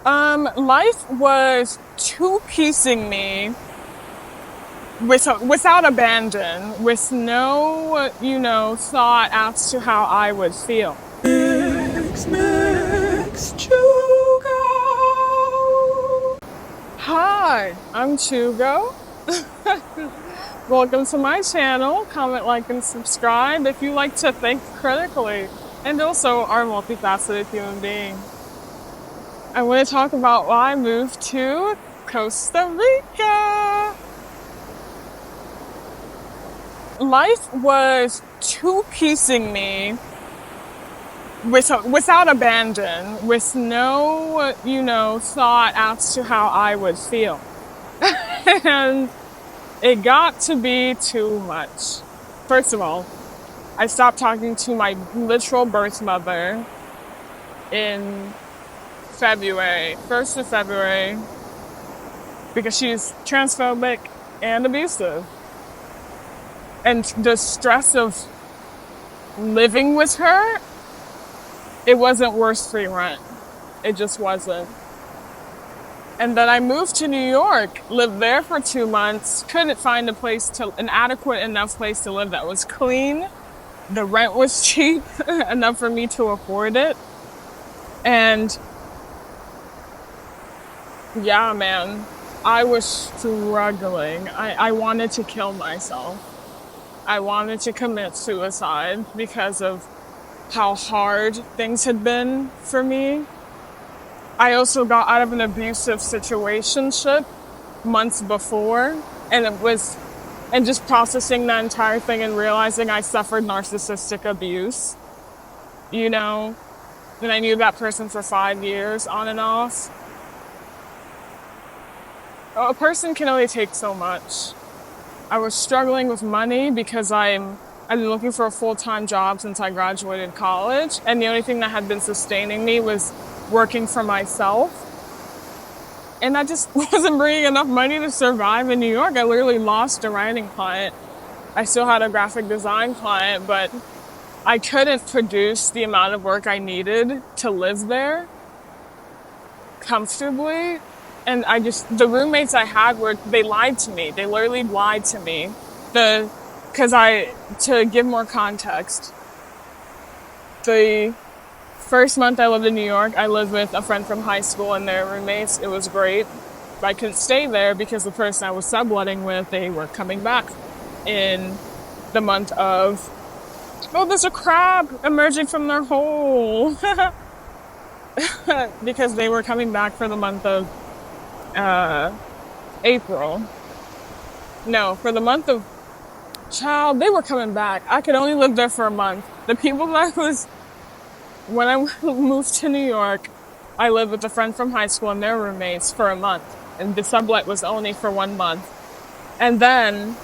Life was two-piecing me without abandon, with no, thought as to how I would feel. Mx.Chiugo. Hi, I'm Chiugo. Welcome to my channel. Comment, like, and subscribe if you like to think critically and also are a multifaceted human being. I want to talk about why I moved to Costa Rica. Life was two-piecing me without abandon, with no, thought as to how I would feel. And it got to be too much. First of all, I stopped talking to my literal birth mother in February, 1st of February, because she's transphobic and abusive. And the stress of living with her, it wasn't worth free rent. It just wasn't. And then I moved to New York, lived there for 2 months, couldn't find an adequate enough place to live that was clean. The rent was cheap enough for me to afford it. And yeah, man, I was struggling. I wanted to kill myself. I wanted to commit suicide because of how hard things had been for me. I also got out of an abusive situationship months before, and just processing that entire thing and realizing I suffered narcissistic abuse, and I knew that person for 5 years on and off. A person can only take so much. I was struggling with money because I've been looking for a full-time job since I graduated college, and the only thing that had been sustaining me was working for myself. And I just wasn't bringing enough money to survive in New York. I literally lost a writing client. I still had a graphic design client, but I couldn't produce the amount of work I needed to live there comfortably. And the roommates I had they lied to me. They literally lied to me. To give more context, the first month I lived in New York, I lived with a friend from high school and their roommates. It was great. But I couldn't stay there because the person I was subletting with, they were coming back in the month of, there's a crab emerging from their hole. Because they were coming back for the month of April. No, for the month of they were coming back. I could only live there for a month. The people when I moved to New York, I lived with a friend from high school and their roommates for a month. And the sublet was only for 1 month. And then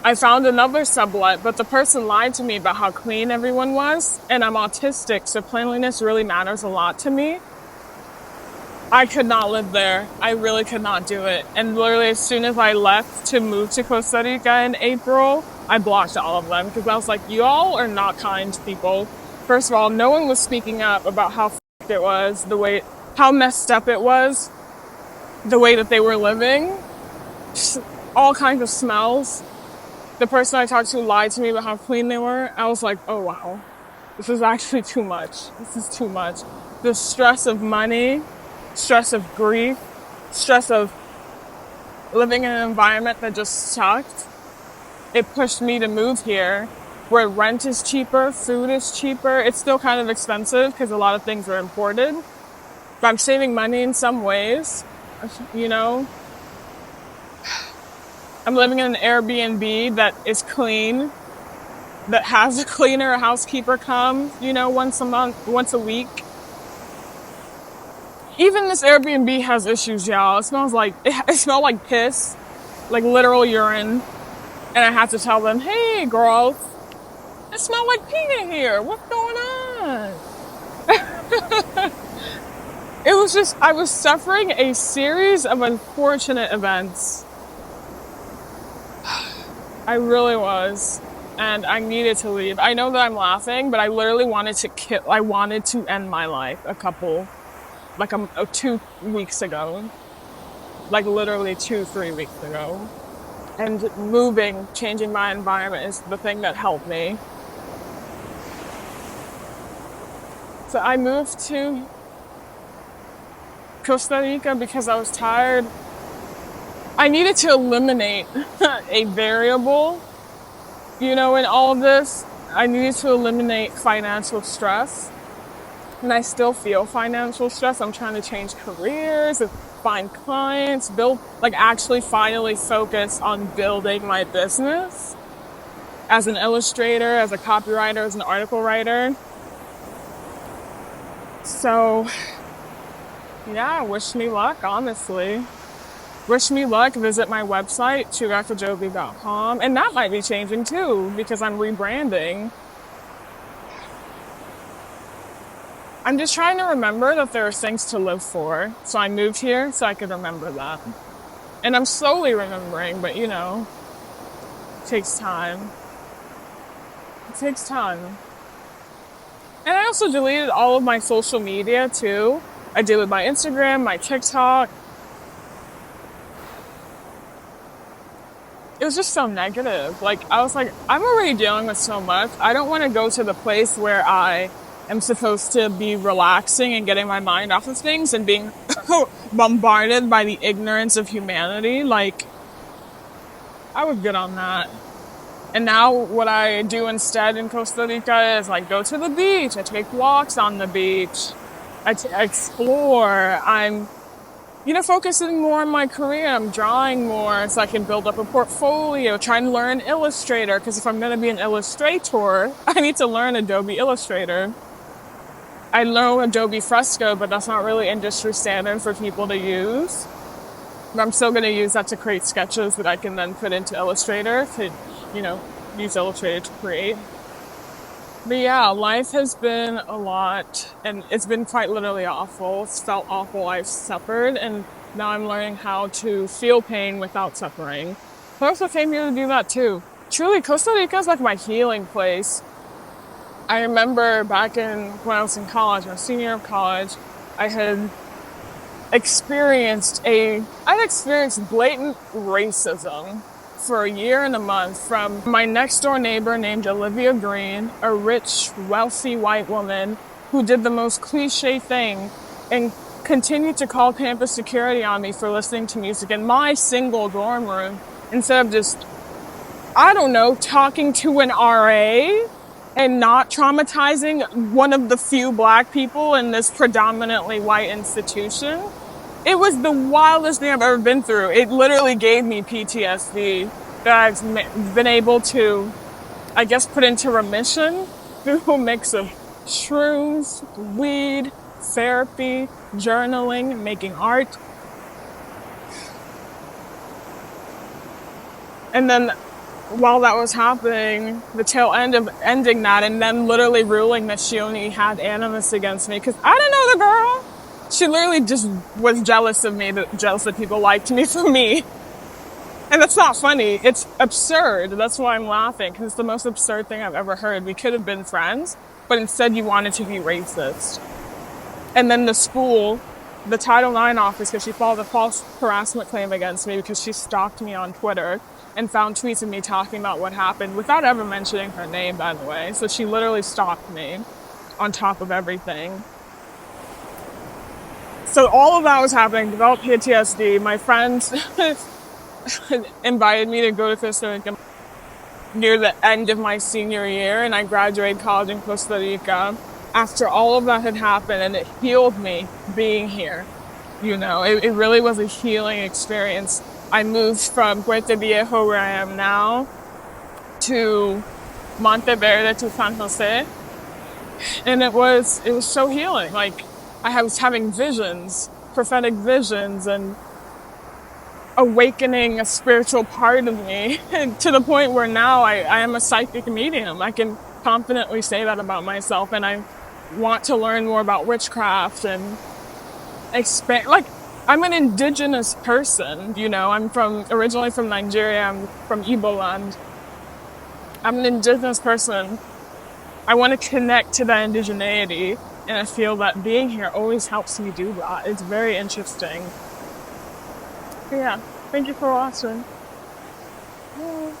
I found another sublet, but the person lied to me about how clean everyone was. And I'm autistic, so cleanliness really matters a lot to me. I could not live there. I really could not do it. And literally as soon as I left to move to Costa Rica in April, I blocked all of them because I was like, y'all are not kind people. First of all, no one was speaking up about how f***ed it was, how messed up it was, the way that they were living, just all kinds of smells. The person I talked to lied to me about how clean they were. I was like, oh wow, this is actually too much. This is too much. The stress of money, stress of grief, stress of living in an environment that just sucked. It pushed me to move here where rent is cheaper, food is cheaper. It's still kind of expensive because a lot of things are imported. But I'm saving money in some ways, I'm living in an Airbnb that is clean, that has a cleaner, a housekeeper come, once a month, once a week. Even this Airbnb has issues, y'all. It smelled like piss, like literal urine. And I had to tell them, hey, girls, it smells like pee in here. What's going on? I was suffering a series of unfortunate events. I really was. And I needed to leave. I know that I'm laughing, but I literally wanted to end my life a couple like 2 weeks ago, like literally 2-3 weeks ago. And moving, changing my environment is the thing that helped me. So I moved to Costa Rica because I was tired. I needed to eliminate a variable, in all of this. I needed to eliminate financial stress. And I still feel financial stress. I'm trying to change careers and find clients, actually finally focus on building my business as an illustrator, as a copywriter, as an article writer. So, yeah, wish me luck, honestly. Wish me luck. Visit my website, Mx.Chiugo.com. And that might be changing too because I'm rebranding. I'm just trying to remember that there are things to live for. So I moved here so I could remember that. And I'm slowly remembering, but it takes time. It takes time. And I also deleted all of my social media too. I deleted my Instagram, my TikTok. It was just so negative. I was like, I'm already dealing with so much. I don't want to go to the place where I am supposed to be relaxing and getting my mind off of things and being bombarded by the ignorance of humanity. I was good on that. And now what I do instead in Costa Rica is go to the beach. I take walks on the beach. I explore. I'm, focusing more on my career. I'm drawing more so I can build up a portfolio, trying to learn Illustrator. Because if I'm going to be an illustrator, I need to learn Adobe Illustrator. I know Adobe Fresco, but that's not really industry standard for people to use. But I'm still going to use that to create sketches that I can then put into Illustrator to, use Illustrator to create. But yeah, life has been a lot, and it's been quite literally awful. It's felt awful. I've suffered, and now I'm learning how to feel pain without suffering. But I also came here to do that too. Truly, Costa Rica is my healing place. I remember back when I was in college, my senior year of college, I had experienced blatant racism for a year and a month from my next door neighbor named Olivia Green, a rich, wealthy white woman who did the most cliche thing and continued to call campus security on me for listening to music in my single dorm room instead of just, talking to an RA and not traumatizing one of the few black people in this predominantly white institution. It was the wildest thing I've ever been through. It literally gave me PTSD that I've been able to, put into remission through a mix of shrooms, weed, therapy, journaling, making art. And then while that was happening, the tail end of ending that and then literally ruling that she only had animus against me because I didn't know the girl. She literally just was jealous of me, jealous that people liked me for me. And that's not funny. It's absurd. That's why I'm laughing, because it's the most absurd thing I've ever heard. We could have been friends, but instead you wanted to be racist. And then the school, the Title IX office, because she filed a false harassment claim against me because she stalked me on Twitter and found tweets of me talking about what happened without ever mentioning her name, by the way. So she literally stalked me on top of everything. So all of that was happening, developed PTSD. My friends invited me to go to Costa Rica near the end of my senior year, and I graduated college in Costa Rica after all of that had happened, and it healed me being here. It really was a healing experience. I moved from Puerto Viejo, where I am now, to Monteverde, to San Jose, and it was so healing. I was having visions, prophetic visions, and awakening a spiritual part of me to the point where now I am a psychic medium. I can confidently say that about myself, and I want to learn more about witchcraft and expand. I'm an indigenous person, I'm originally from Nigeria. I'm from Igbo land. I'm an indigenous person. I want to connect to that indigeneity. And I feel that being here always helps me do that. It's very interesting. But yeah, thank you for watching. Bye.